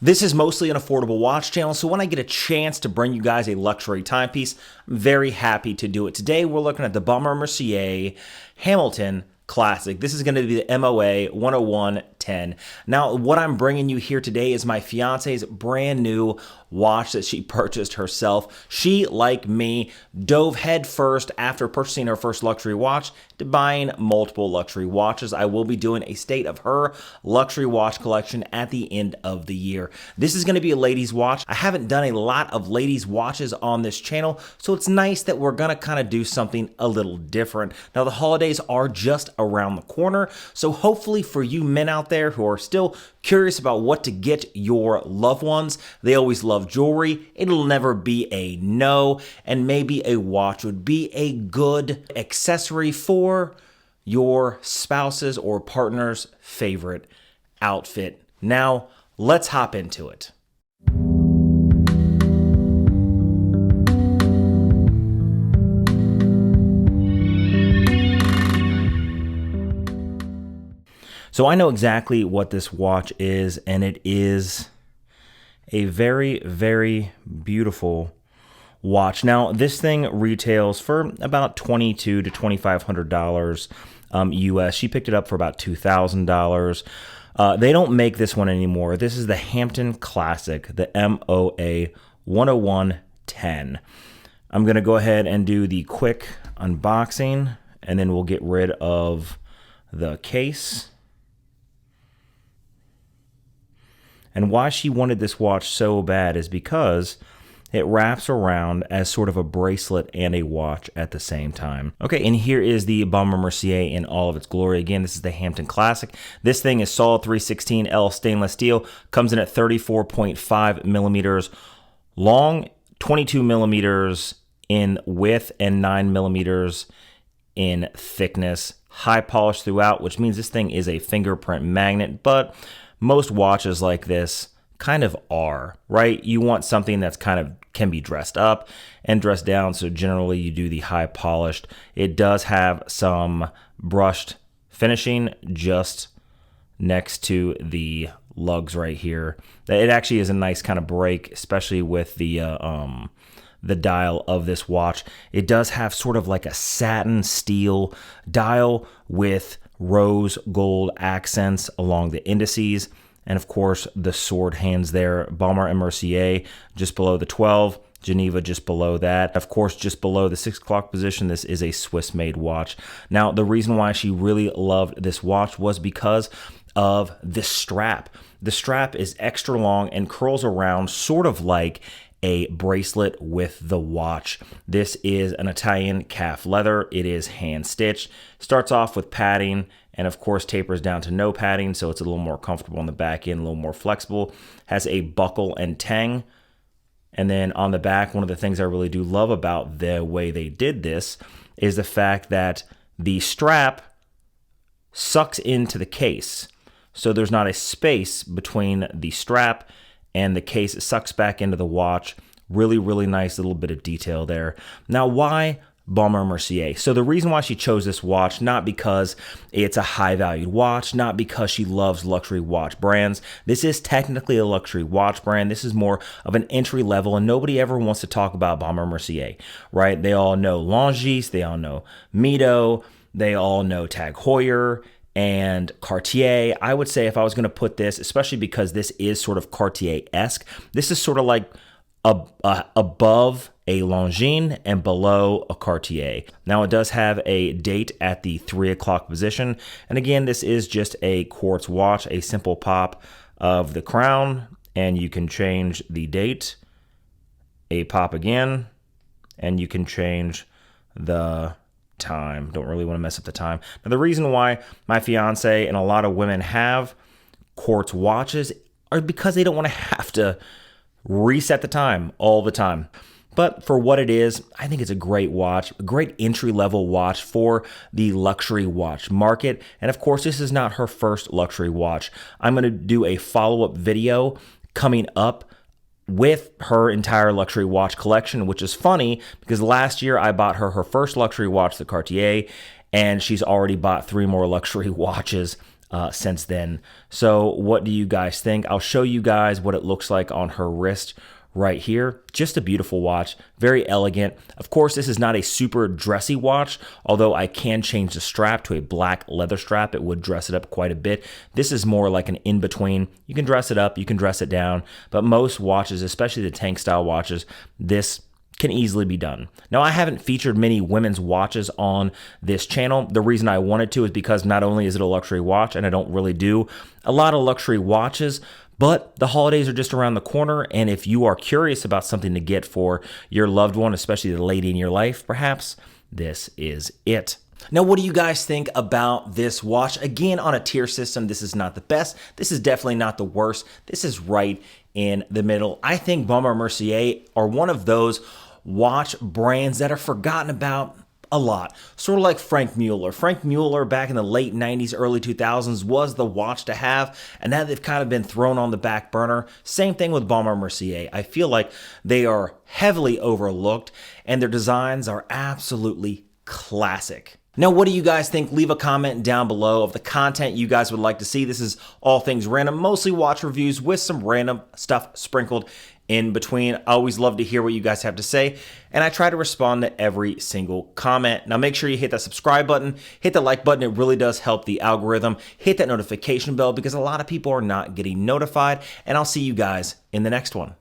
This is mostly an affordable watch channel, so when I get a chance to bring you guys a luxury timepiece, I'm very happy to do it. Today, we're looking at the Baumé Mercier Hampton Classic. This is going to be the MOA 10110. Now, what I'm bringing you here today is my fiance's brand new watch that she purchased herself. She, like me, dove headfirst after purchasing her first luxury watch to buying multiple luxury watches. I will be doing a state of her luxury watch collection at the end of the year. This is going to be a ladies' watch. I haven't done a lot of ladies' watches on this channel, so it's nice that we're going to kind of do something a little different. Now, the holidays are just around the corner, so hopefully for you men out there who are still curious about what to get your loved ones, they always love jewelry, it'll never be a no, and maybe a watch would be a good accessory for your spouse's or partner's favorite outfit. Now, let's hop into it. So I know exactly what this watch is, and it is a very, very beautiful watch. Now, this thing retails for about $2,200 to $2,500 US. She picked it up for about $2,000. They don't make this one anymore. This is the Hampton Classic, the MOA 10110. I'm going to go ahead and do the quick unboxing, and then we'll get rid of the case. And why she wanted this watch so bad is because it wraps around as sort of a bracelet and a watch at the same time. Okay, and here is the Baumé Mercier in all of its glory. Again, this is the Hampton Classic. This thing is solid 316L stainless steel, comes in at 34.5 millimeters long, 22 millimeters in width, and 9 millimeters in thickness. High polish throughout, which means this thing is a fingerprint magnet, but most watches like this kind of are, right? You want something that's kind of can be dressed up and dressed down, so generally you do the high polished. It does have some brushed finishing just next to the lugs right here. It actually is a nice kind of break, especially with the dial of this watch. It does have sort of like a satin steel dial with rose gold accents along the indices, and of course the sword hands there. Baumé and Mercier just below the 12, Geneva just below that. Of course, just below the 6 o'clock position, this is a Swiss-made watch. Now, the reason why she really loved this watch was because of the strap. The strap is extra long and curls around sort of like a bracelet with the watch. This is an Italian calf leather. It is hand stitched. Starts off with padding and of course tapers down to no padding, so it's a little more comfortable on the back end, a little more flexible. Has a buckle and tang. And then on the back, one of the things I really do love about the way they did this is the fact that the strap sucks into the case. So there's not a space between the strap and the case. It sucks back into the watch. Really, really nice little bit of detail there. Now, why Baumé Mercier? So the reason why she chose this watch, not because it's a high-valued watch, not because she loves luxury watch brands. This is technically a luxury watch brand. This is more of an entry level, and nobody ever wants to talk about Baumé Mercier, right? They all know Longis, they all know Mito, they all know Tag Heuer and Cartier. I would say if I was going to put this, especially because this is sort of Cartier-esque, this is sort of like above a Longines and below a Cartier. Now, it does have a date at the 3 o'clock position. And again, this is just a quartz watch, a simple pop of the crown, and you can change the date, a pop again, and you can change the time. Don't really want to mess up the time. Now, the reason why my fiance and a lot of women have quartz watches are because they don't want to have to reset the time all the time. But for what it is, I think it's a great watch, a great entry-level watch for the luxury watch market. And of course, this is not her first luxury watch. I'm going to do a follow-up video coming up with her entire luxury watch collection, which is funny because last year I bought her first luxury watch, the Cartier, and she's already bought 3 more luxury watches since then. So what do you guys think? I'll show you guys what it looks like on her wrist right here. Just a beautiful watch, very elegant. Of course, this is not a super dressy watch, although I can change the strap to a black leather strap. It would dress it up quite a bit. This is more like an in-between. You can dress it up, you can dress it down, but most watches, especially the tank style watches, this can easily be done. Now, I haven't featured many women's watches on this channel. The reason I wanted to is because not only is it a luxury watch, and I don't really do a lot of luxury watches, but the holidays are just around the corner, and if you are curious about something to get for your loved one, especially the lady in your life, perhaps this is it. Now, what do you guys think about this watch? Again, on a tier system, this is not the best. This is definitely not the worst. This is right in the middle. I think Baumé Mercier are one of those watch brands that are forgotten about a lot. Sort of like Frank Mueller. Frank Mueller back in the late 90s, early 2000s was the watch to have, and now they've kind of been thrown on the back burner. Same thing with Baumé Mercier. I feel like they are heavily overlooked, and their designs are absolutely classic. Now, what do you guys think? Leave a comment down below of the content you guys would like to see. This is all things random, mostly watch reviews with some random stuff sprinkled in between. I always love to hear what you guys have to say, and I try to respond to every single comment. Now, make sure you hit that subscribe button, hit the like button. It really does help the algorithm. Hit that notification bell because a lot of people are not getting notified, and I'll see you guys in the next one.